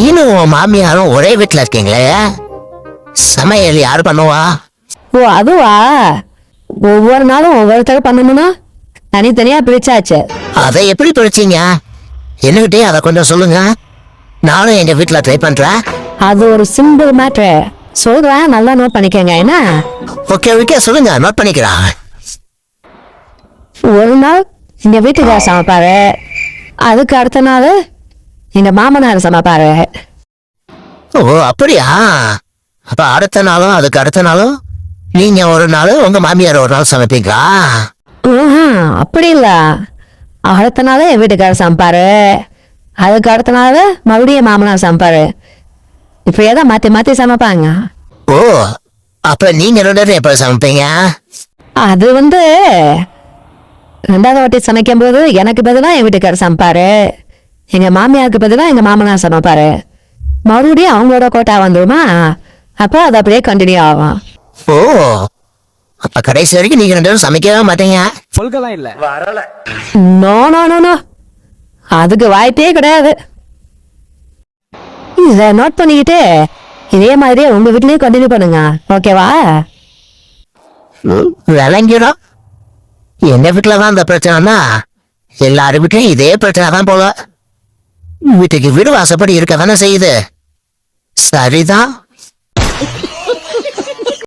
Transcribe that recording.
நீனும் உன் மாமியாரும் ஒரே வீட்டுல இருக்கீங்களே, சமையல் யாரு பண்ணுவா? ஓ அதுவா, ஒவ்வொரு நாளும் ஒவ்வொருத்தர் பண்ணணும்னா தனித்தனியா பிரிச்சாச்சு. அதை எப்படி பிடிச்சீங்க? என்னகிட்டே அதை கொஞ்சம் சொல்லுங்க, நானும் எங்க வீட்டுல ட்ரை பண்றேன். அது ஒரு சிம்பிள் மேட்ரு, சொல்றேன் நல்லா நோட் பண்ணிக்கங்க. என்ன? ஓகே ஓகே, சொல்லுங்க, நோட் பண்ணிக்கலாம். ஒரு நாள் எங்க வீட்டுக்கார சமைப்பாரு, அதுக்கு அடுத்த நாள் எங்க மாமனார் சமைப்பாரு. ஓ அப்படியா? அப்ப அடுத்த நாளும் அதுக்கு அடுத்த நாளும் நீங்க ஒரு நாள், உங்க மாமியார் ஒரு நாள் சமைப்பீங்களா? அப்படி இல்ல, அடுத்த நாள் என் வீட்டுக்காரர் சமைப்பாரு, அதுக்கு அடுத்த நாள் மறுபடியும் மாமனார் சமைப்பாரு. இப்படியேதான் மாத்தி மாத்தி சமைப்பாங்க. ஓ அப்ப நீங்க 2 பேரும் எப்ப சமைப்பீங்க? அது ரெண்டாவது வாட்டி சமைக்கும் போது எனக்கு பதிலா என் வீட்டுக்காரர் சமைப்பாரு, எங்க மாமியாருக்கு பதிலா எங்க மாமனார் சமைப்பாரு. மறுபடியும் அவங்களோட கோட்டா வந்துருமா, அப்போ அது அப்படியே கண்டினியூ ஆகும். ஓ அப்ப கடைசி வரைக்கும் நீங்க 2 பேரும் சமைக்கவே மாட்டீங்க? சொல்கலாம் இல்ல வரல. நோ நோ நோ நோ, அதுக்கு வாய்ப்பே கிடையாது. இதை நோட் பண்ணிக்கிட்டு இதே மாதிரியே உங்க வீட்லயும் கண்டினியூ பண்ணுங்க, ஓகேவா? விளங்கிடும். எங்க வீட்டுலதான் இந்த பிரச்சனைனா எல்லாரும் வீட்லயும் இதே பிரச்சனை தான் போல. வீட்டுக்கு வீடு வாசப்படி இருக்க தானே செய்யுது. சரிதான்,